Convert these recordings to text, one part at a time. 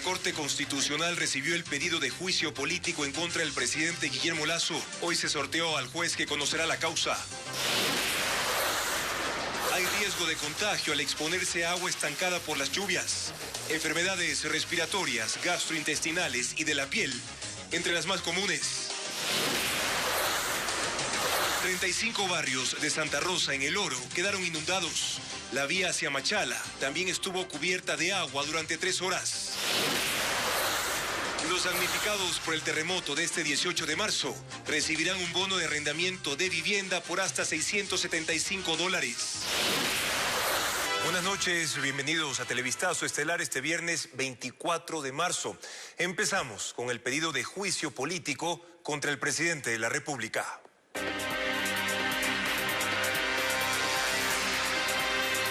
Corte Constitucional recibió el pedido de juicio político en contra del presidente Guillermo Lasso. Hoy se sorteó al juez que conocerá la causa. Hay riesgo de contagio al exponerse a agua estancada por las lluvias. Enfermedades respiratorias, gastrointestinales y de la piel, entre las más comunes. 35 barrios de Santa Rosa en El Oro quedaron inundados. La vía hacia Machala también estuvo cubierta de agua durante 3 horas. Los damnificados por el terremoto de este 18 de marzo recibirán un bono de arrendamiento de vivienda por hasta $675. Buenas noches, bienvenidos a Televistazo Estelar este viernes 24 de marzo. Empezamos con el pedido de juicio político contra el presidente de la República.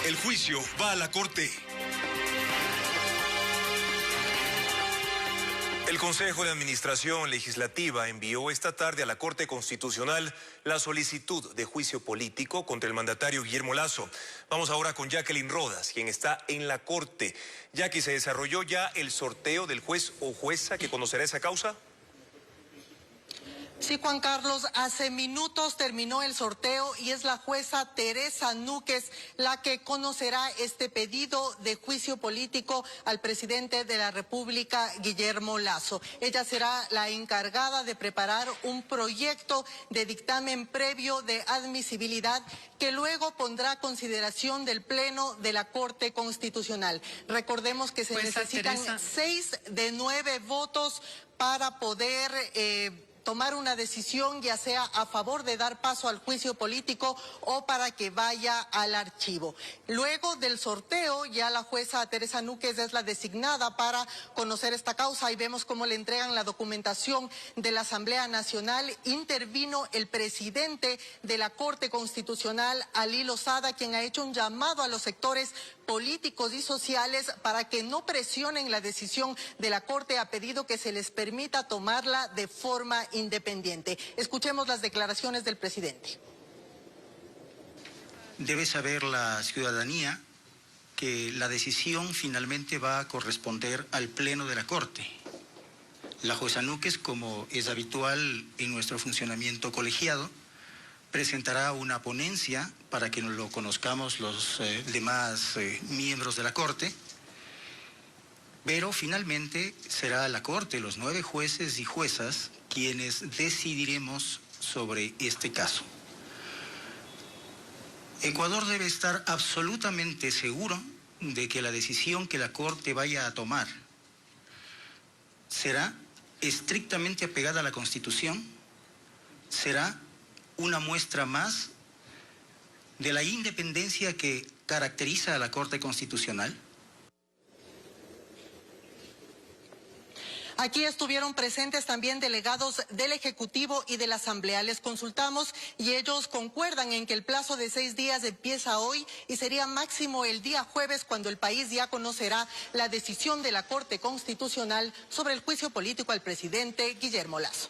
El juicio va a la Corte. El Consejo de Administración Legislativa envió esta tarde a la Corte Constitucional la solicitud de juicio político contra el mandatario Guillermo Lasso. Vamos ahora con Jacqueline Rodas, quien está en la Corte. Jackie, ¿se desarrolló ya el sorteo del juez o jueza que conocerá esa causa? Sí, Juan Carlos, hace minutos terminó el sorteo y es la jueza Teresa Núquez la que conocerá este pedido de juicio político al presidente de la República, Guillermo Lasso. Ella será la encargada de preparar un proyecto de dictamen previo de admisibilidad que luego pondrá a consideración del Pleno de la Corte Constitucional. Recordemos que se necesitan 6 de 9 votos para poder tomar una decisión, ya sea a favor de dar paso al juicio político o para que vaya al archivo. Luego del sorteo, ya la jueza Teresa Núquez es la designada para conocer esta causa y vemos cómo le entregan la documentación de la Asamblea Nacional. Intervino el presidente de la Corte Constitucional, Alí Lozada, quien ha hecho un llamado a los sectores políticos y sociales para que no presionen la decisión de la Corte. Ha pedido que se les permita tomarla de forma independiente. Escuchemos las declaraciones del presidente. Debe saber la ciudadanía que la decisión finalmente va a corresponder al Pleno de la Corte. La jueza Núquez, como es habitual en nuestro funcionamiento colegiado, presentará una ponencia para que lo conozcamos los demás miembros de la Corte, pero finalmente será la Corte, los 9 jueces y juezas, quienes decidiremos sobre este caso. Ecuador debe estar absolutamente seguro de que la decisión que la Corte vaya a tomar será estrictamente apegada a la Constitución, será una muestra más de la independencia que caracteriza a la Corte Constitucional. Aquí estuvieron presentes también delegados del Ejecutivo y de la Asamblea. Les consultamos y ellos concuerdan en que el plazo de 6 días empieza hoy y sería máximo el día jueves, cuando el país ya conocerá la decisión de la Corte Constitucional sobre el juicio político al presidente Guillermo Lasso.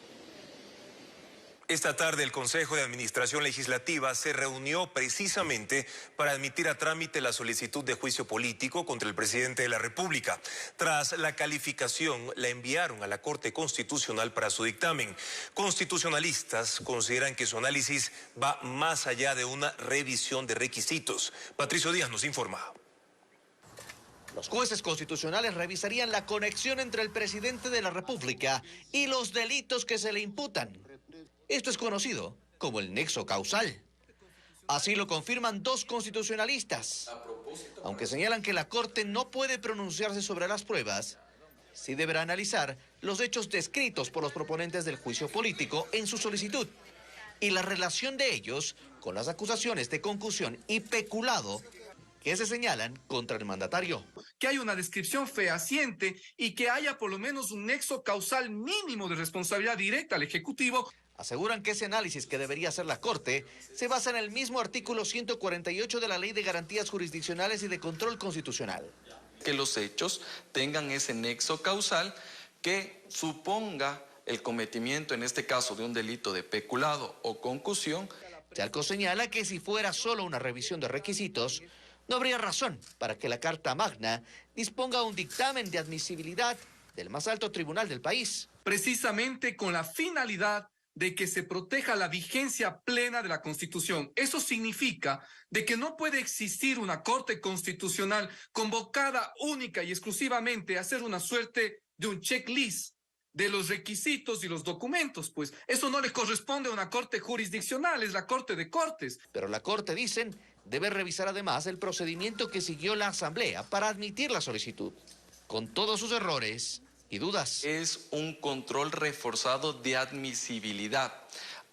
Esta tarde el Consejo de Administración Legislativa se reunió precisamente para admitir a trámite la solicitud de juicio político contra el presidente de la República. Tras la calificación, la enviaron a la Corte Constitucional para su dictamen. Constitucionalistas consideran que su análisis va más allá de una revisión de requisitos. Patricio Díaz nos informa. Los jueces constitucionales revisarían la conexión entre el presidente de la República y los delitos que se le imputan. Esto es conocido como el nexo causal. Así lo confirman 2 constitucionalistas. Aunque señalan que la Corte no puede pronunciarse sobre las pruebas, sí deberá analizar los hechos descritos por los proponentes del juicio político en su solicitud y la relación de ellos con las acusaciones de concusión y peculado que se señalan contra el mandatario. Que haya una descripción fehaciente y que haya por lo menos un nexo causal mínimo de responsabilidad directa al Ejecutivo. Aseguran que ese análisis que debería hacer la Corte se basa en el mismo artículo 148 de la Ley de Garantías Jurisdiccionales y de Control Constitucional. Que los hechos tengan ese nexo causal que suponga el cometimiento, en este caso, de un delito de peculado o concusión. Chalco señala que si fuera solo una revisión de requisitos, no habría razón para que la Carta Magna disponga un dictamen de admisibilidad del más alto tribunal del país. Precisamente con la finalidad de que se proteja la vigencia plena de la Constitución. Eso significa de que no puede existir una Corte Constitucional convocada única y exclusivamente a hacer una suerte de un checklist de los requisitos y los documentos, pues eso no le corresponde a una corte jurisdiccional, es la Corte de Cortes. Pero la Corte, dicen, debe revisar además el procedimiento que siguió la Asamblea para admitir la solicitud, con todos sus errores y dudas. Es un control reforzado de admisibilidad,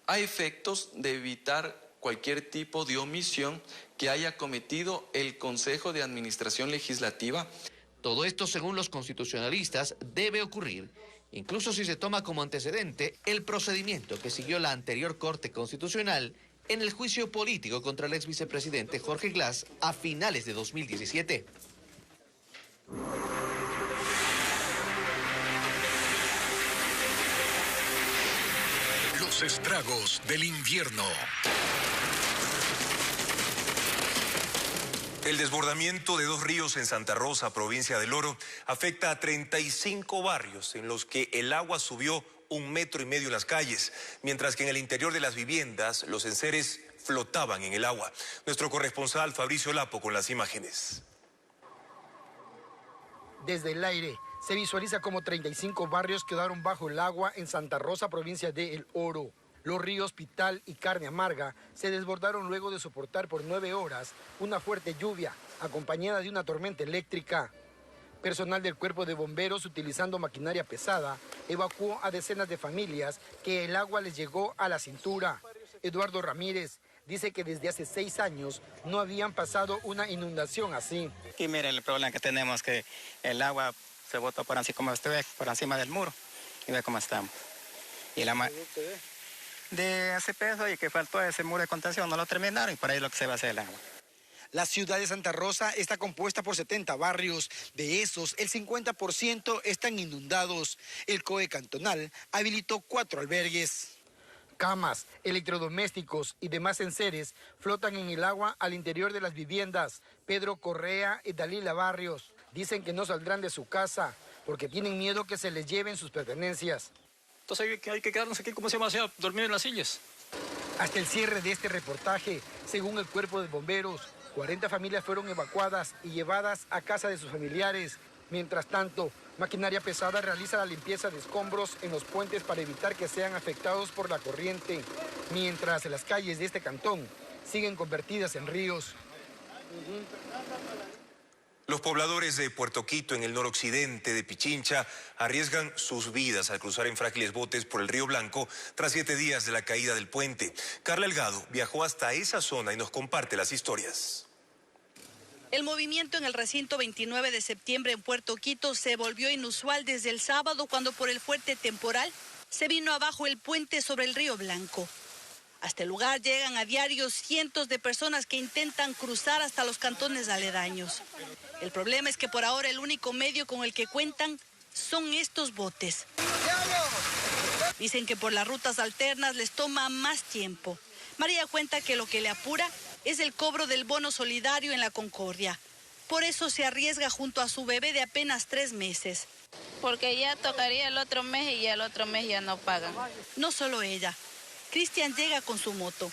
a efectos de evitar cualquier tipo de omisión que haya cometido el Consejo de Administración Legislativa. Todo esto, según los constitucionalistas, debe ocurrir, incluso si se toma como antecedente el procedimiento que siguió la anterior Corte Constitucional en el juicio político contra el ex vicepresidente Jorge Glass a finales de 2017. Los estragos del invierno. El desbordamiento de 2 ríos en Santa Rosa, provincia del Oro, afecta a 35 barrios en los que el agua subió 1,5 metros en las calles, mientras que en el interior de las viviendas los enseres flotaban en el agua. Nuestro corresponsal Fabricio Lapo con las imágenes. Desde el aire se visualiza como 35 barrios quedaron bajo el agua en Santa Rosa, provincia de El Oro. Los ríos Pital y Carne Amarga se desbordaron luego de soportar por 9 horas una fuerte lluvia, acompañada de una tormenta eléctrica. Personal del Cuerpo de Bomberos, utilizando maquinaria pesada, evacuó a decenas de familias que el agua les llegó a la cintura. Eduardo Ramírez dice que desde hace 6 años no habían pasado una inundación así. Aquí miren el problema que tenemos, que el agua se botó por así como usted ve, por encima del muro, y ve cómo estamos. Y la de ese peso y que faltó ese muro de contención, no lo terminaron y por ahí es lo que se va a hacer el agua. La ciudad de Santa Rosa está compuesta por 70 barrios. De esos, el 50% están inundados. El COE cantonal habilitó 4 albergues. Camas, electrodomésticos y demás enseres flotan en el agua al interior de las viviendas. Pedro Correa y Dalila Barrios dicen que no saldrán de su casa porque tienen miedo que se les lleven sus pertenencias. Entonces hay que quedarnos aquí, como se llama, a dormir en las sillas. Hasta el cierre de este reportaje, según el Cuerpo de Bomberos, 40 familias fueron evacuadas y llevadas a casa de sus familiares. Mientras tanto, maquinaria pesada realiza la limpieza de escombros en los puentes para evitar que sean afectados por la corriente, mientras las calles de este cantón siguen convertidas en ríos. Los pobladores de Puerto Quito, en el noroccidente de Pichincha, arriesgan sus vidas al cruzar en frágiles botes por el Río Blanco tras 7 días de la caída del puente. Carla Elgado viajó hasta esa zona y nos comparte las historias. El movimiento en el recinto 29 de septiembre en Puerto Quito se volvió inusual desde el sábado, cuando por el fuerte temporal se vino abajo el puente sobre el Río Blanco. Hasta el lugar llegan a diario cientos de personas que intentan cruzar hasta los cantones aledaños. El problema es que por ahora el único medio con el que cuentan son estos botes. Dicen que por las rutas alternas les toma más tiempo. María cuenta que lo que le apura es el cobro del bono solidario en la Concordia. Por eso se arriesga junto a su bebé de apenas 3 meses. Porque ya tocaría el otro mes y ya el otro mes ya no pagan. No solo ella. Cristian llega con su moto,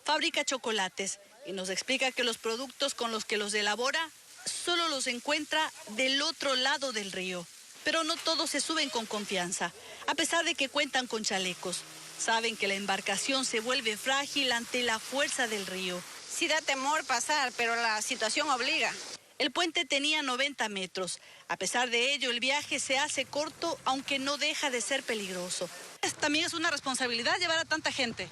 fabrica chocolates y nos explica que los productos con los que los elabora solo los encuentra del otro lado del río. Pero no todos se suben con confianza, a pesar de que cuentan con chalecos. Saben que la embarcación se vuelve frágil ante la fuerza del río. Sí da temor pasar, pero la situación obliga. El puente tenía 90 metros. A pesar de ello, el viaje se hace corto, aunque no deja de ser peligroso. También es una responsabilidad llevar a tanta gente.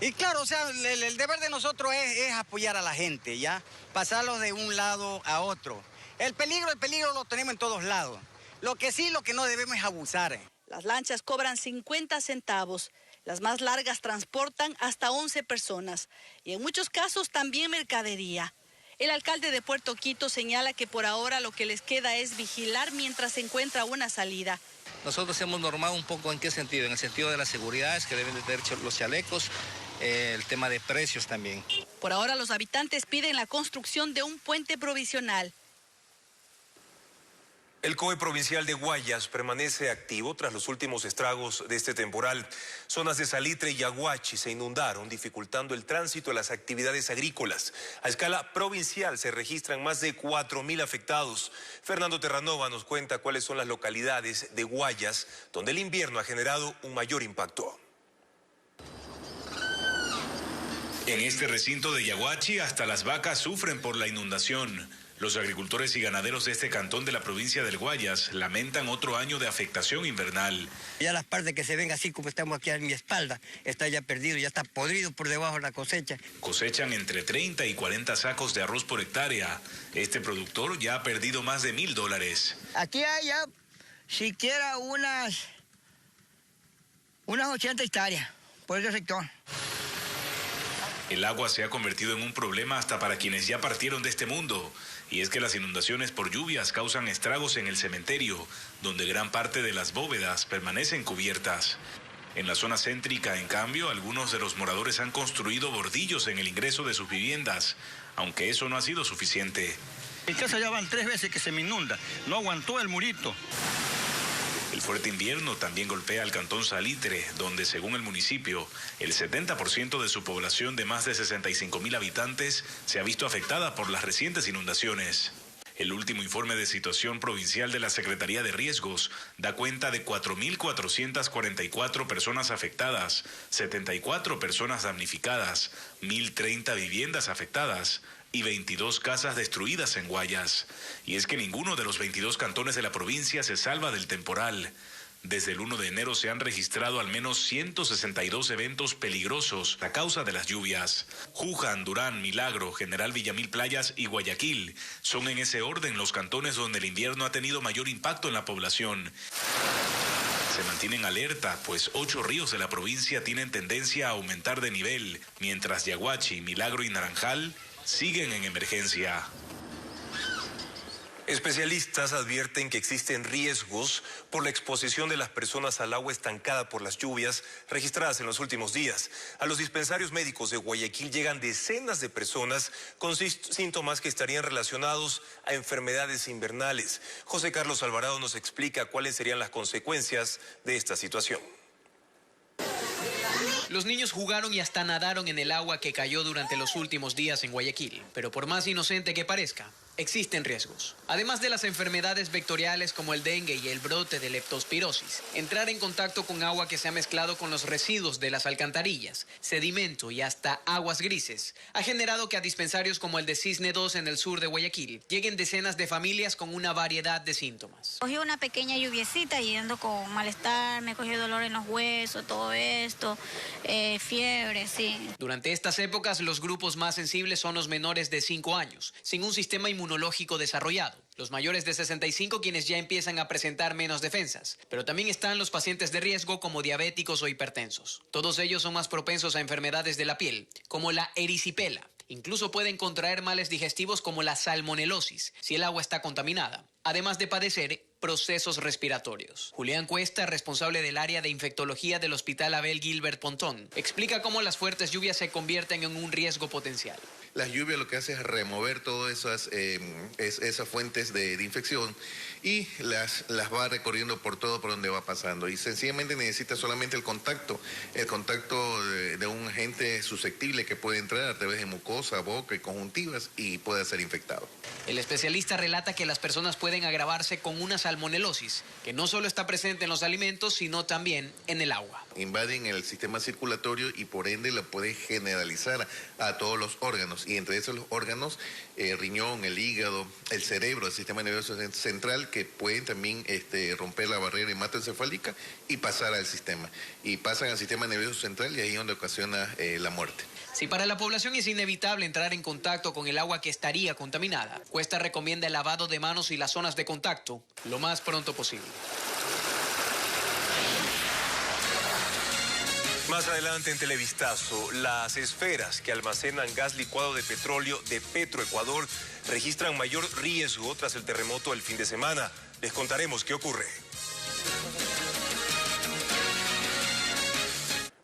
Y claro, o sea, el deber de nosotros es apoyar a la gente, ¿ya? Pasarlos de un lado a otro. El peligro lo tenemos en todos lados. Lo que no debemos es abusar. Las lanchas cobran 50 centavos. Las más largas transportan hasta 11 personas. Y en muchos casos también mercadería. El alcalde de Puerto Quito señala que por ahora lo que les queda es vigilar mientras se encuentra una salida. Nosotros hemos normado un poco en qué sentido, en el sentido de la seguridad, es que deben de tener los chalecos, el tema de precios también. Por ahora los habitantes piden la construcción de un puente provisional. El COE provincial de Guayas permanece activo tras los últimos estragos de este temporal. Zonas de Salitre y Yaguachi se inundaron, dificultando el tránsito de las actividades agrícolas. A escala provincial se registran más de 4.000 afectados. Fernando Terranova nos cuenta cuáles son las localidades de Guayas donde el invierno ha generado un mayor impacto. En este recinto de Yaguachi, hasta las vacas sufren por la inundación. Los agricultores y ganaderos de este cantón de la provincia del Guayas lamentan otro año de afectación invernal. Ya las partes que se ven así como estamos aquí a mi espalda, está ya perdido, ya está podrido por debajo de la cosecha. Cosechan entre 30 y 40 sacos de arroz por hectárea. Este productor ya ha perdido más de $1.000. Aquí hay ya siquiera unas 80 hectáreas por ese sector. El agua se ha convertido en un problema hasta para quienes ya partieron de este mundo. Y es que las inundaciones por lluvias causan estragos en el cementerio, donde gran parte de las bóvedas permanecen cubiertas. En la zona céntrica, en cambio, algunos de los moradores han construido bordillos en el ingreso de sus viviendas, aunque eso no ha sido suficiente. Mi casa ya van 3 veces que se me inunda, no aguantó el murito. El fuerte invierno también golpea al cantón Salitre, donde según el municipio, el 70% de su población de más de 65.000 habitantes se ha visto afectada por las recientes inundaciones. El último informe de situación provincial de la Secretaría de Riesgos da cuenta de 4.444 personas afectadas, 74 personas damnificadas, 1.030 viviendas afectadas y 22 casas destruidas en Guayas. Y es que ninguno de los 22 cantones de la provincia se salva del temporal. Desde el 1 de enero se han registrado al menos 162 eventos peligrosos a causa de las lluvias. Juján, Durán, Milagro, General Villamil Playas y Guayaquil son en ese orden los cantones donde el invierno ha tenido mayor impacto en la población. Se mantienen alerta, pues 8 ríos de la provincia tienen tendencia a aumentar de nivel, mientras Yaguachi, Milagro y Naranjal siguen en emergencia. Especialistas advierten que existen riesgos por la exposición de las personas al agua estancada por las lluvias registradas en los últimos días. A los dispensarios médicos de Guayaquil llegan decenas de personas con síntomas que estarían relacionados a enfermedades invernales. José Carlos Alvarado nos explica cuáles serían las consecuencias de esta situación. Los niños jugaron y hasta nadaron en el agua que cayó durante los últimos días en Guayaquil. Pero por más inocente que parezca, existen riesgos. Además de las enfermedades vectoriales como el dengue y el brote de leptospirosis, entrar en contacto con agua que se ha mezclado con los residuos de las alcantarillas, sedimento y hasta aguas grises, ha generado que a dispensarios como el de Cisne 2 en el sur de Guayaquil lleguen decenas de familias con una variedad de síntomas. Cogí una pequeña lluviecita y ando con malestar, me cogió dolor en los huesos, todo esto, fiebre, sí. Durante estas épocas, los grupos más sensibles son los menores de 5 años, sin un sistema inmunológico desarrollado. Los mayores de 65 quienes ya empiezan a presentar menos defensas. Pero también están los pacientes de riesgo como diabéticos o hipertensos. Todos ellos son más propensos a enfermedades de la piel, como la erisipela. Incluso pueden contraer males digestivos como la salmonelosis, si el agua está contaminada, además de padecer procesos respiratorios. Julián Cuesta, responsable del área de infectología del Hospital Abel Gilbert Pontón, explica cómo las fuertes lluvias se convierten en un riesgo potencial. Las lluvias lo que hace es remover todas esas fuentes de infección y las va recorriendo por todo por donde va pasando. Y sencillamente necesita solamente el contacto de un agente susceptible que puede entrar a través de mucosa, boca y conjuntivas y puede ser infectado. El especialista relata que las personas pueden agravarse con una salmonelosis, que no solo está presente en los alimentos, sino también en el agua. Invaden el sistema circulatorio y por ende la puede generalizar a todos los órganos. Y entre esos los órganos, el riñón, el hígado, el cerebro, el sistema nervioso central, que pueden también romper la barrera hematoencefálica y pasar al sistema. Y pasan al sistema nervioso central y ahí es donde ocasiona la muerte. Si para la población es inevitable entrar en contacto con el agua que estaría contaminada, Cuesta recomienda el lavado de manos y las zonas de contacto lo más pronto posible. Más adelante en Televistazo, las esferas que almacenan gas licuado de petróleo de Petroecuador registran mayor riesgo tras el terremoto del fin de semana. Les contaremos qué ocurre.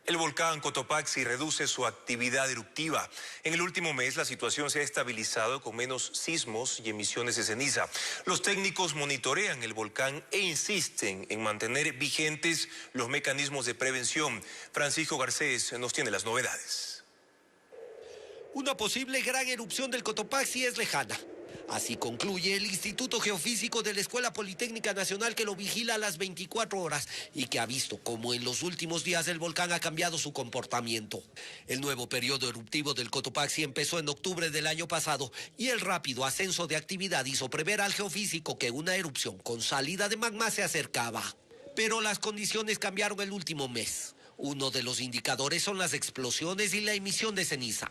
El volcán Cotopaxi reduce su actividad eruptiva. En el último mes la situación se ha estabilizado con menos sismos y emisiones de ceniza. Los técnicos monitorean el volcán e insisten en mantener vigentes los mecanismos de prevención. Francisco Garcés nos tiene las novedades. Una posible gran erupción del Cotopaxi es lejana. Así concluye el Instituto Geofísico de la Escuela Politécnica Nacional, que lo vigila a las 24 horas y que ha visto cómo en los últimos días el volcán ha cambiado su comportamiento. El nuevo periodo eruptivo del Cotopaxi empezó en octubre del año pasado y el rápido ascenso de actividad hizo prever al geofísico que una erupción con salida de magma se acercaba. Pero las condiciones cambiaron el último mes. Uno de los indicadores son las explosiones y la emisión de ceniza.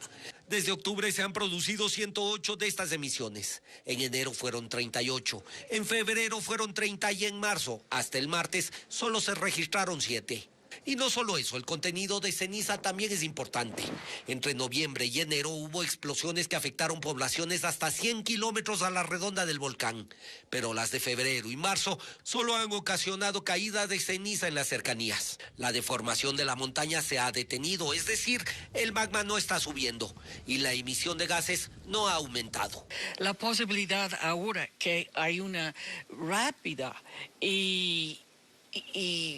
Desde octubre se han producido 108 de estas emisiones. En enero fueron 38, en febrero fueron 30 y en marzo, hasta el martes, solo se registraron 7. Y no solo eso, el contenido de ceniza también es importante. Entre noviembre y enero hubo explosiones que afectaron poblaciones hasta 100 kilómetros a la redonda del volcán. Pero las de febrero y marzo solo han ocasionado caída de ceniza en las cercanías. La deformación de la montaña se ha detenido, es decir, el magma no está subiendo y la emisión de gases no ha aumentado. La posibilidad ahora que hay una rápida y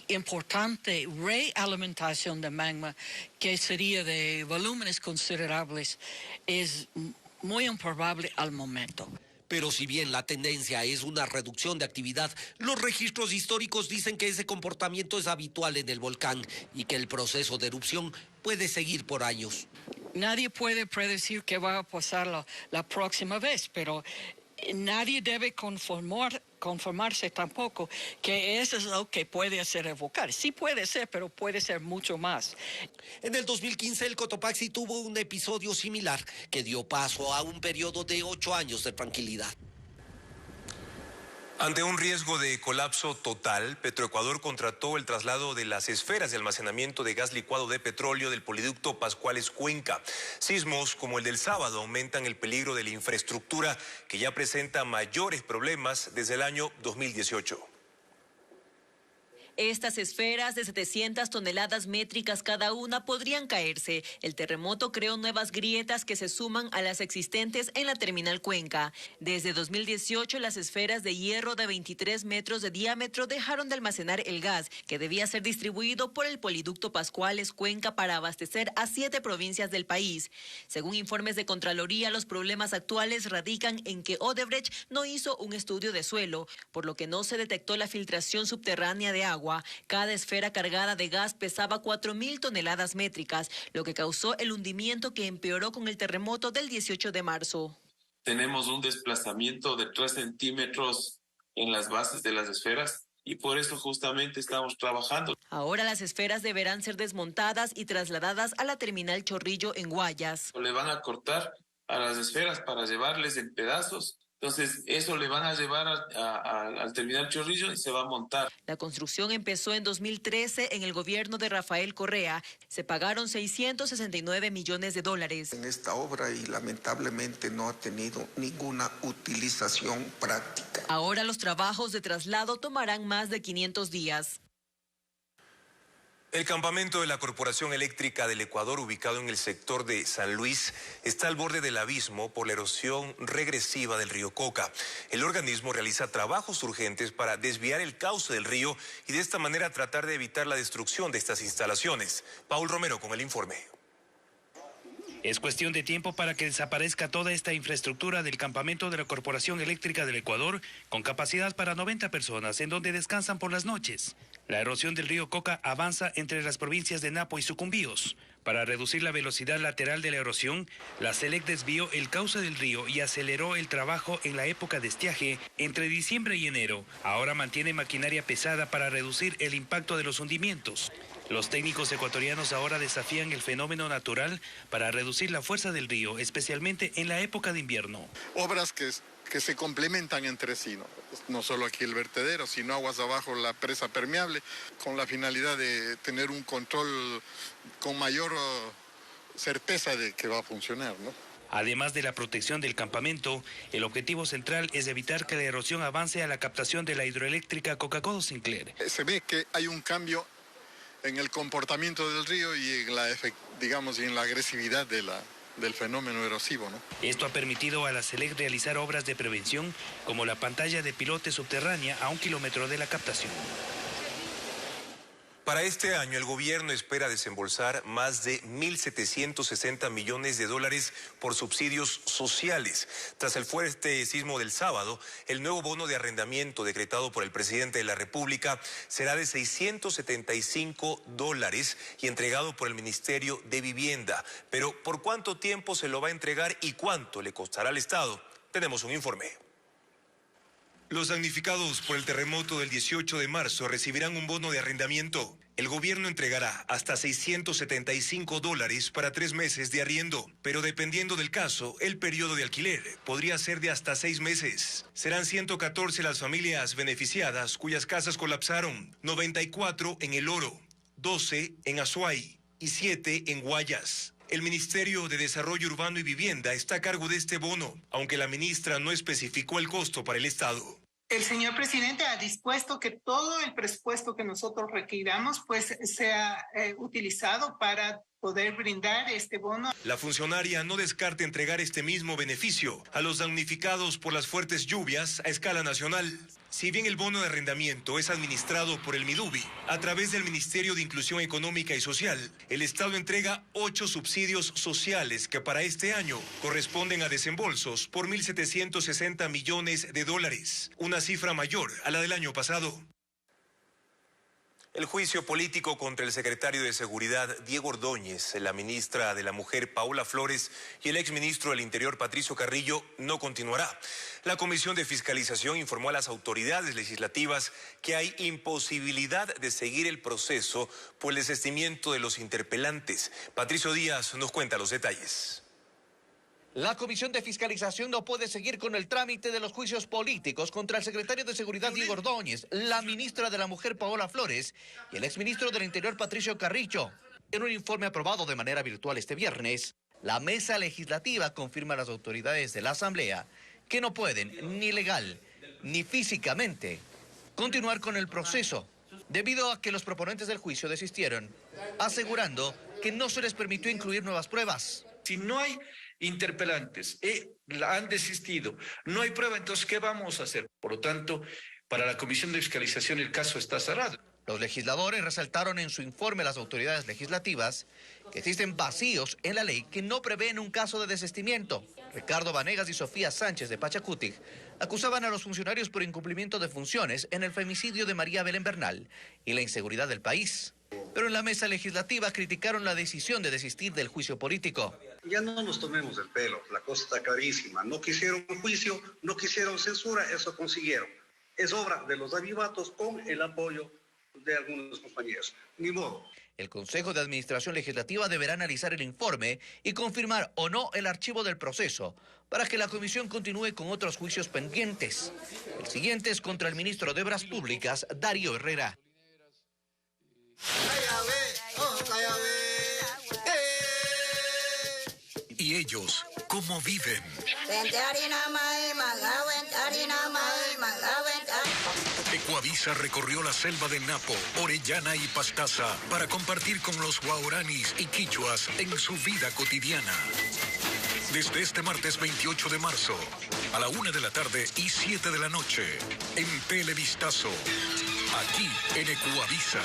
importante realimentación de magma, que sería de volúmenes considerables, es muy improbable al momento. Pero si bien la tendencia es una reducción de actividad, los registros históricos dicen que ese comportamiento es habitual en el volcán y que el proceso de erupción puede seguir por años. Nadie puede predecir qué va a pasar la próxima vez, pero nadie debe conformarse tampoco que eso es lo que puede hacer el volcán. Sí puede ser, pero puede ser mucho más. En el 2015 el Cotopaxi tuvo un episodio similar que dio paso a un periodo de 8 años de tranquilidad. Ante un riesgo de colapso total, Petroecuador contrató el traslado de las esferas de almacenamiento de gas licuado de petróleo del poliducto Pascuales-Cuenca. Sismos como el del sábado aumentan el peligro de la infraestructura, que ya presenta mayores problemas desde el año 2018. Estas esferas de 700 toneladas métricas cada una podrían caerse. El terremoto creó nuevas grietas que se suman a las existentes en la terminal Cuenca. Desde 2018, las esferas de hierro de 23 metros de diámetro dejaron de almacenar el gas, que debía ser distribuido por el poliducto Pascuales-Cuenca para abastecer a 7 provincias del país. Según informes de Contraloría, los problemas actuales radican en que Odebrecht no hizo un estudio de suelo, por lo que no se detectó la filtración subterránea de agua. Cada esfera cargada de gas pesaba 4.000 toneladas métricas, lo que causó el hundimiento que empeoró con el terremoto del 18 de marzo. Tenemos un desplazamiento de 3 centímetros en las bases de las esferas y por eso justamente estamos trabajando. Ahora las esferas deberán ser desmontadas y trasladadas a la terminal Chorrillo en Guayas. Le van a cortar a las esferas para llevarles en pedazos. Entonces, eso le van a llevar al terminal Chorrillo y se va a montar. La construcción empezó en 2013 en el gobierno de Rafael Correa. Se pagaron $669 millones. En esta obra y lamentablemente no ha tenido ninguna utilización práctica. Ahora los trabajos de traslado tomarán más de 500 días. El campamento de la Corporación Eléctrica del Ecuador, ubicado en el sector de San Luis, está al borde del abismo por la erosión regresiva del río Coca. El organismo realiza trabajos urgentes para desviar el cauce del río y de esta manera tratar de evitar la destrucción de estas instalaciones. Paul Romero con el informe. Es cuestión de tiempo para que desaparezca toda esta infraestructura del campamento de la Corporación Eléctrica del Ecuador, con capacidad para 90 personas, en donde descansan por las noches. La erosión del río Coca avanza entre las provincias de Napo y Sucumbíos. Para reducir la velocidad lateral de la erosión, la SELEC desvió el cauce del río y aceleró el trabajo en la época de estiaje entre diciembre y enero. Ahora mantiene maquinaria pesada para reducir el impacto de los hundimientos. Los técnicos ecuatorianos ahora desafían el fenómeno natural para reducir la fuerza del río, especialmente en la época de invierno. Obras que se complementan entre sí, no solo aquí el vertedero, sino aguas abajo la presa permeable, con la finalidad de tener un control con mayor certeza de que va a funcionar, ¿no? Además de la protección del campamento, el objetivo central es evitar que la erosión avance a la captación de la hidroeléctrica Coca-Cola Sinclair. Se ve que hay un cambio en el comportamiento del río y en la agresividad del fenómeno erosivo, ¿no? Esto ha permitido a la SELEC realizar obras de prevención como la pantalla de pilote subterránea a 1 kilómetro de la captación. Para este año, el gobierno espera desembolsar más de 1.760 millones de dólares por subsidios sociales. Tras el fuerte sismo del sábado, el nuevo bono de arrendamiento decretado por el presidente de la República será de $675 y entregado por el Ministerio de Vivienda. Pero, ¿por cuánto tiempo se lo va a entregar y cuánto le costará al Estado? Tenemos un informe. Los damnificados por el terremoto del 18 de marzo recibirán un bono de arrendamiento. El gobierno entregará hasta $675 para 3 meses de arriendo, pero dependiendo del caso, el periodo de alquiler podría ser de hasta 6 meses. Serán 114 las familias beneficiadas cuyas casas colapsaron, 94 en El Oro, 12 en Azuay y 7 en Guayas. El Ministerio de Desarrollo Urbano y Vivienda está a cargo de este bono, aunque la ministra no especificó el costo para el Estado. El señor presidente ha dispuesto que todo el presupuesto que nosotros requiramos pues sea utilizado para poder brindar este bono. La funcionaria no descarta entregar este mismo beneficio a los damnificados por las fuertes lluvias a escala nacional. Si bien el bono de arrendamiento es administrado por el MIDUBI, a través del Ministerio de Inclusión Económica y Social, el Estado entrega 8 subsidios sociales que para este año corresponden a desembolsos por 1.760 millones de dólares, una cifra mayor a la del año pasado. El juicio político contra el secretario de Seguridad, Diego Ordóñez, la ministra de la Mujer, Paola Flores, y el exministro del Interior, Patricio Carrillo, no continuará. La Comisión de Fiscalización informó a las autoridades legislativas que hay imposibilidad de seguir el proceso por el desistimiento de los interpelantes. Patricio Díaz nos cuenta los detalles. La Comisión de Fiscalización no puede seguir con el trámite de los juicios políticos contra el secretario de Seguridad, Diego Ordóñez, la ministra de la Mujer, Paola Flores, y el exministro del Interior, Patricio Carrillo. En un informe aprobado de manera virtual este viernes, la mesa legislativa confirma a las autoridades de la Asamblea que no pueden, ni legal, ni físicamente, continuar con el proceso, debido a que los proponentes del juicio desistieron, asegurando que no se les permitió incluir nuevas pruebas. Si no hay interpelantes, han desistido, no hay prueba, entonces, ¿qué vamos a hacer? Por lo tanto, para la Comisión de Fiscalización el caso está cerrado. Los legisladores resaltaron en su informe a las autoridades legislativas que existen vacíos en la ley que no prevén un caso de desistimiento. Ricardo Vanegas y Sofía Sánchez de Pachacutic acusaban a los funcionarios por incumplimiento de funciones en el femicidio de María Belén Bernal y la inseguridad del país. Pero en la mesa legislativa criticaron la decisión de desistir del juicio político. Ya no nos tomemos el pelo, la cosa está clarísima. No quisieron juicio, no quisieron censura, eso consiguieron. Es obra de los avivatos con el apoyo de algunos compañeros. Ni modo. El Consejo de Administración Legislativa deberá analizar el informe y confirmar o no el archivo del proceso para que la comisión continúe con otros juicios pendientes. El siguiente es contra el ministro de Obras Públicas, Darío Herrera. ¿Y ellos cómo viven? Ecuavisa recorrió la selva de Napo, Orellana y Pastaza para compartir con los guauranis y quichuas en su vida cotidiana. Desde este martes 28 de marzo, a la 1 de la tarde y 7 de la noche, en Televistazo, aquí en Ecuavisa.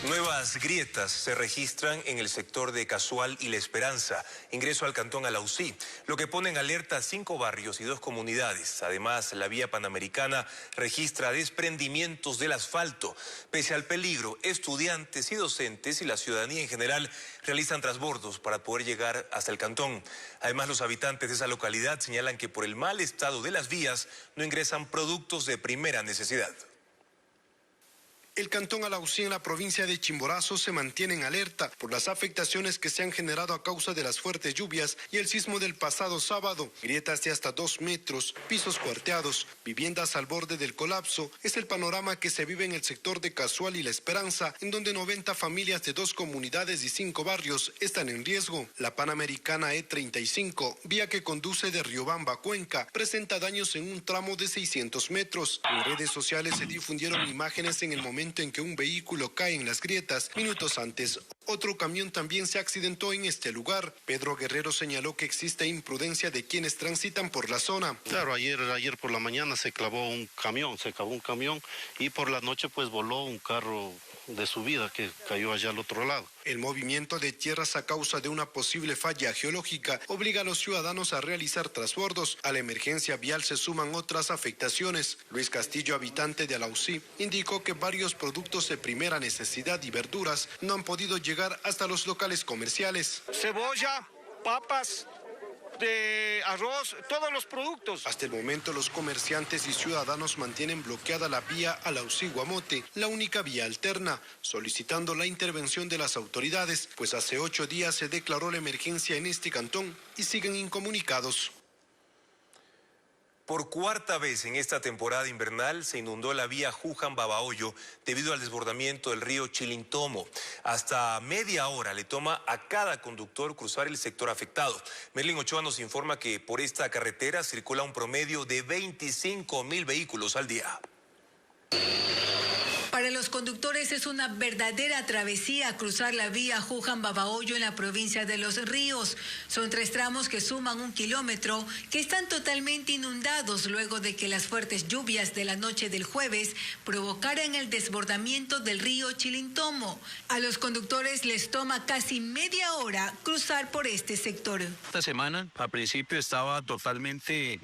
Nuevas grietas se registran en el sector de Casual y La Esperanza, ingreso al cantón Alausí, lo que pone en alerta 5 barrios y 2 comunidades. Además, la vía panamericana registra desprendimientos del asfalto. Pese al peligro, estudiantes y docentes y la ciudadanía en general realizan transbordos para poder llegar hasta el cantón. Además, los habitantes de esa localidad señalan que por el mal estado de las vías no ingresan productos de primera necesidad. El cantón Alausí en la provincia de Chimborazo se mantiene en alerta por las afectaciones que se han generado a causa de las fuertes lluvias y el sismo del pasado sábado. Grietas de hasta 2 metros, pisos cuarteados, viviendas al borde del colapso, es el panorama que se vive en el sector de Casual y La Esperanza, en donde 90 familias de 2 comunidades y 5 barrios están en riesgo. La Panamericana E35, vía que conduce de Riobamba a Cuenca, presenta daños en un tramo de 600 metros. En redes sociales se difundieron imágenes en el momento en que un vehículo cae en las grietas. Minutos antes, otro camión también se accidentó en este lugar. Pedro Guerrero señaló que existe imprudencia de quienes transitan por la zona. Claro, ayer por la mañana se clavó un camión y por la noche pues voló un carro de subida que cayó allá al otro lado. El movimiento de tierras a causa de una posible falla geológica obliga a los ciudadanos a realizar trasbordos. A la emergencia vial se suman otras afectaciones. Luis Castillo, habitante de Alausí, indicó que varios productos de primera necesidad y verduras no han podido llegar hasta los locales comerciales. Cebolla, papas, de arroz, todos los productos. Hasta el momento los comerciantes y ciudadanos mantienen bloqueada la vía Alausí-Guamote, la única vía alterna, solicitando la intervención de las autoridades, pues hace 8 días se declaró la emergencia en este cantón y siguen incomunicados. Por cuarta vez en esta temporada invernal se inundó la vía Juján-Babahoyo debido al desbordamiento del río Chilintomo. Hasta media hora le toma a cada conductor cruzar el sector afectado. Merlin Ochoa nos informa que por esta carretera circula un promedio de 25.000 vehículos al día. Para los conductores es una verdadera travesía cruzar la vía Juján-Babahoyo en la provincia de Los Ríos. Son 3 tramos que suman 1 kilómetro que están totalmente inundados luego de que las fuertes lluvias de la noche del jueves provocaran el desbordamiento del río Chilintomo. A los conductores les toma casi media hora cruzar por este sector. Esta semana, al principio estaba totalmente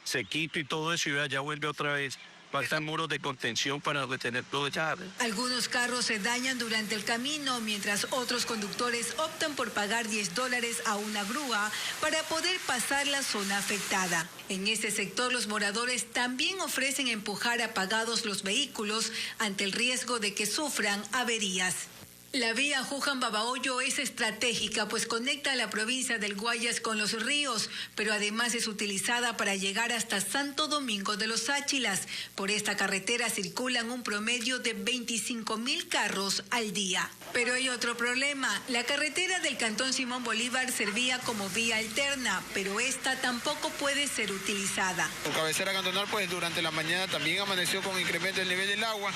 sequito y todo eso, y ya vuelve otra vez. Faltan muros de contención para retener todo el agua. Algunos carros se dañan durante el camino, mientras otros conductores optan por pagar $10 a una grúa para poder pasar la zona afectada. En este sector, los moradores también ofrecen empujar apagados los vehículos ante el riesgo de que sufran averías. La vía Juján-Babahoyo es estratégica, pues conecta a la provincia del Guayas con los ríos, pero además es utilizada para llegar hasta Santo Domingo de los Áchilas. Por esta carretera circulan un promedio de 25.000 carros al día. Pero hay otro problema. La carretera del Cantón Simón Bolívar servía como vía alterna, pero esta tampoco puede ser utilizada. Con cabecera cantonal, pues durante la mañana también amaneció con incremento del nivel del agua,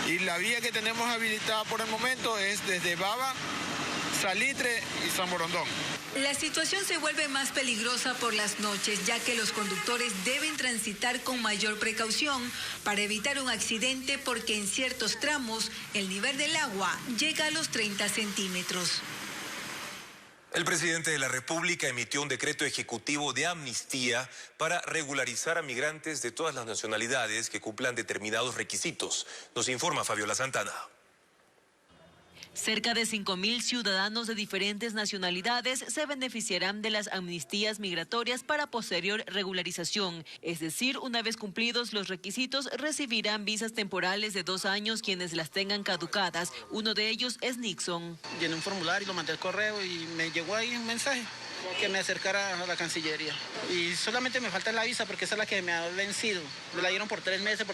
y la vía que tenemos habilitada por el momento es desde Baba, Salitre y San Borondón. La situación se vuelve más peligrosa por las noches, ya que los conductores deben transitar con mayor precaución para evitar un accidente, porque en ciertos tramos el nivel del agua llega a los 30 centímetros. El presidente de la República emitió un decreto ejecutivo de amnistía para regularizar a migrantes de todas las nacionalidades que cumplan determinados requisitos. Nos informa Fabiola Santana. Cerca de 5.000 ciudadanos de diferentes nacionalidades se beneficiarán de las amnistías migratorias para posterior regularización. Es decir, una vez cumplidos los requisitos, recibirán visas temporales de 2 años quienes las tengan caducadas. Uno de ellos es Nixon. Llené un formulario, lo mandé al correo y me llegó ahí un mensaje que me acercara a la Cancillería. Y solamente me falta la visa porque esa es la que me ha vencido. Me la dieron por 3 meses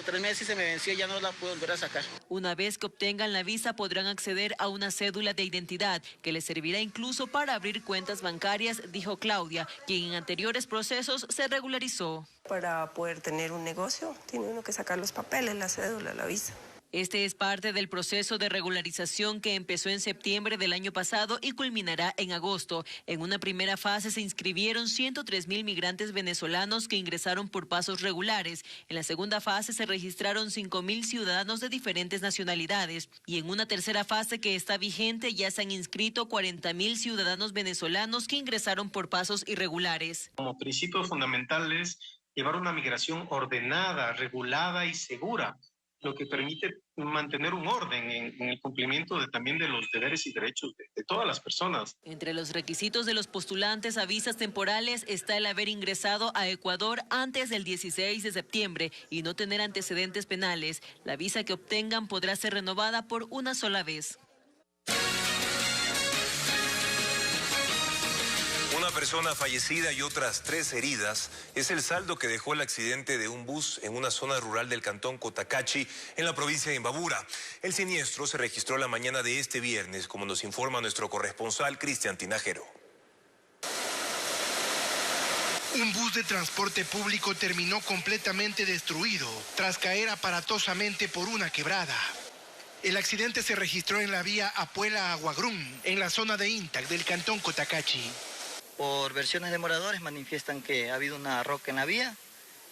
y se me venció y ya no la puedo volver a sacar. Una vez que obtengan la visa podrán acceder a una cédula de identidad que les servirá incluso para abrir cuentas bancarias, dijo Claudia, quien en anteriores procesos se regularizó. Para poder tener un negocio tiene uno que sacar los papeles, la cédula, la visa. Este es parte del proceso de regularización que empezó en septiembre del año pasado y culminará en agosto. En una primera fase se inscribieron 103.000 migrantes venezolanos que ingresaron por pasos regulares. En la segunda fase se registraron 5.000 ciudadanos de diferentes nacionalidades. Y en una tercera fase que está vigente ya se han inscrito 40.000 ciudadanos venezolanos que ingresaron por pasos irregulares. Como principio fundamental es llevar una migración ordenada, regulada y segura. lo que permite mantener un orden en el cumplimiento también de los deberes y derechos de todas las personas. Entre los requisitos de los postulantes a visas temporales está el haber ingresado a Ecuador antes del 16 de septiembre y no tener antecedentes penales. La visa que obtengan podrá ser renovada por una sola vez. Una persona fallecida y otras 3 heridas es el saldo que dejó el accidente de un bus en una zona rural del cantón Cotacachi, en la provincia de Imbabura. El siniestro se registró la mañana de este viernes, como nos informa nuestro corresponsal Cristian Tinajero. Un bus de transporte público terminó completamente destruido tras caer aparatosamente por una quebrada. El accidente se registró en la vía Apuela-Aguagrún, en la zona de Intac del cantón Cotacachi. Por versiones de moradores manifiestan que ha habido una roca en la vía,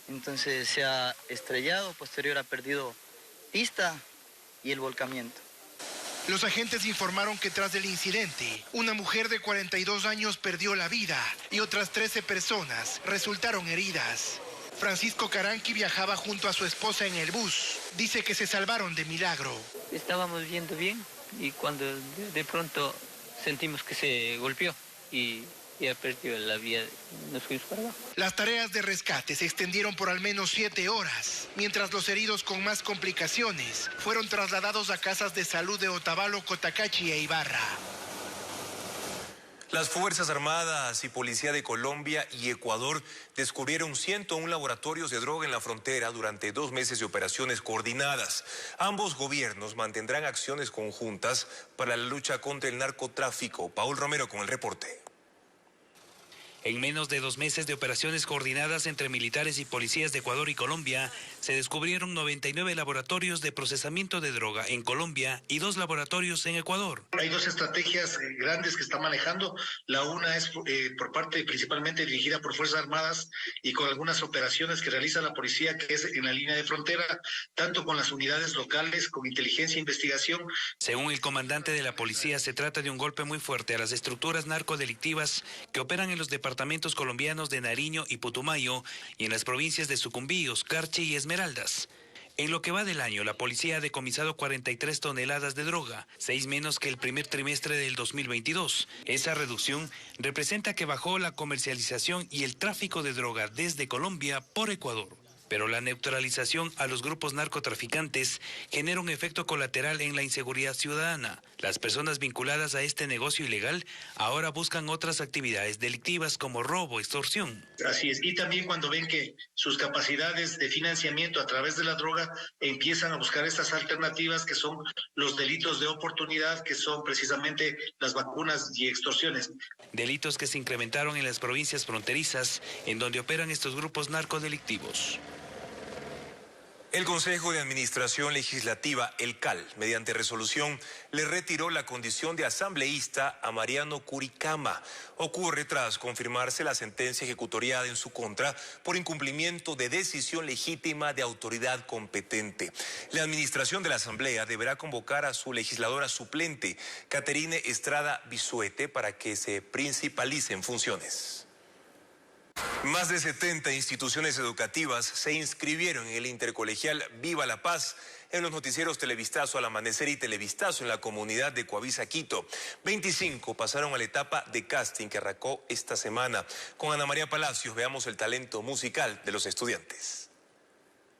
entonces se ha estrellado, posterior ha perdido pista y el volcamiento. Los agentes informaron que tras el incidente, una mujer de 42 años perdió la vida y otras 13 personas resultaron heridas. Francisco Caranqui viajaba junto a su esposa en el bus. Dice que se salvaron de milagro. Estábamos yendo bien y cuando de pronto sentimos que se golpeó y ha perdido la vía, nos fuimos para abajo. Las tareas de rescate se extendieron por al menos 7 horas, mientras los heridos con más complicaciones fueron trasladados a casas de salud de Otavalo, Cotacachi e Ibarra. Las Fuerzas Armadas y Policía de Colombia y Ecuador descubrieron 101 laboratorios de droga en la frontera durante 2 meses de operaciones coordinadas. Ambos gobiernos mantendrán acciones conjuntas para la lucha contra el narcotráfico. Paul Romero con el reporte. En menos de 2 meses de operaciones coordinadas entre militares y policías de Ecuador y Colombia, se descubrieron 99 laboratorios de procesamiento de droga en Colombia y 2 laboratorios en Ecuador. Hay 2 estrategias grandes que está manejando. La una es por parte principalmente dirigida por Fuerzas Armadas y con algunas operaciones que realiza la policía, que es en la línea de frontera, tanto con las unidades locales, con inteligencia e investigación. Según el comandante de la policía, se trata de un golpe muy fuerte a las estructuras narcodelictivas que operan en los departamentos colombianos de Nariño y Putumayo y en las provincias de Sucumbíos, Carchi y Esmeraldas. En lo que va del año, la policía ha decomisado 43 toneladas de droga, 6 menos que el primer trimestre del 2022. Esa reducción representa que bajó la comercialización y el tráfico de droga desde Colombia por Ecuador. Pero la neutralización a los grupos narcotraficantes genera un efecto colateral en la inseguridad ciudadana. Las personas vinculadas a este negocio ilegal ahora buscan otras actividades delictivas como robo, extorsión. Así es, y también cuando ven que sus capacidades de financiamiento a través de la droga empiezan a buscar estas alternativas que son los delitos de oportunidad, que son precisamente las vacunas y extorsiones. Delitos que se incrementaron en las provincias fronterizas en donde operan estos grupos narcodelictivos. El Consejo de Administración Legislativa, el CAL, mediante resolución, le retiró la condición de asambleísta a Mariano Curicama. Ocurre tras confirmarse la sentencia ejecutoriada en su contra por incumplimiento de decisión legítima de autoridad competente. La administración de la Asamblea deberá convocar a su legisladora suplente, Caterine Estrada Bisuete, para que se principalice en funciones. Más de 70 instituciones educativas se inscribieron en el intercolegial Viva la Paz en los noticieros Televistazo al Amanecer y Televistazo en la comunidad de Coavisa, Quito. 25 pasaron a la etapa de casting que arrancó esta semana. Con Ana María Palacios veamos el talento musical de los estudiantes.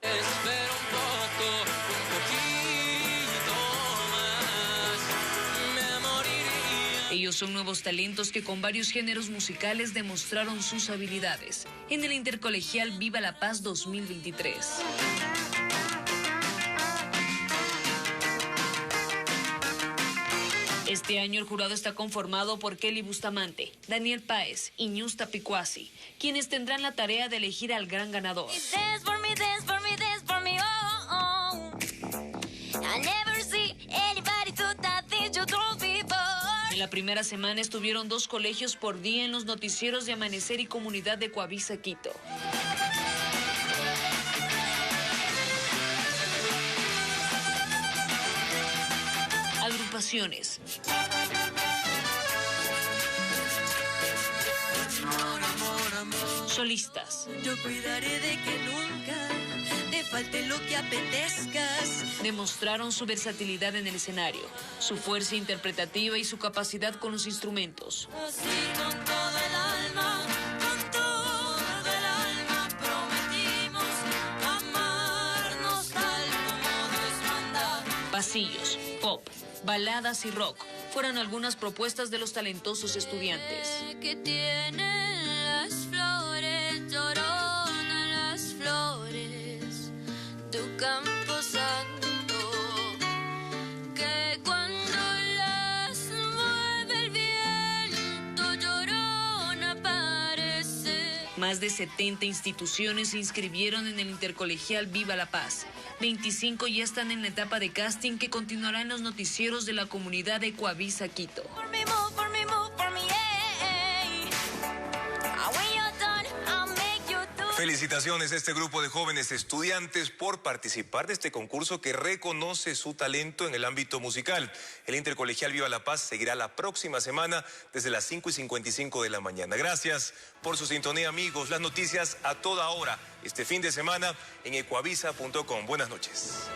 Espera un poco, un poquito más, me moriría. Ellos son nuevos talentos que con varios géneros musicales demostraron sus habilidades en el Intercolegial Viva la Paz 2023. Este año el jurado está conformado por Kelly Bustamante, Daniel Páez y Ñusta Picuasi, quienes tendrán la tarea de elegir al gran ganador. En la primera semana estuvieron 2 colegios por día en los noticieros de Amanecer y Comunidad de Coavisa, Quito. Agrupaciones. Solistas. Yo cuidaré de que nunca te falte lo que apetezcas. Demostraron su versatilidad en el escenario, su fuerza interpretativa y su capacidad con los instrumentos. Así con todo el alma, con todo el alma prometimos amarnos tal como Dios manda. Pasillos, pop, baladas y rock fueron algunas propuestas de los talentosos estudiantes. Que tienen las flores, llorona las flores, tu campo santo, que cuando las mueve el viento, llorona parece. Más de 70 instituciones se inscribieron en el intercolegial Viva la Paz. 25 ya están en la etapa de casting que continuará en los noticieros de la comunidad de Coavisa Quito. Por mi move, por mi move, por mi when you're done, I'll make you do. Felicitaciones a este grupo de jóvenes estudiantes por participar de este concurso que reconoce su talento en el ámbito musical. El Intercolegial Viva la Paz seguirá la próxima semana desde las 5:55 de la mañana. Gracias por su sintonía, amigos. Las noticias a toda hora este fin de semana en ecuavisa.com. Buenas noches.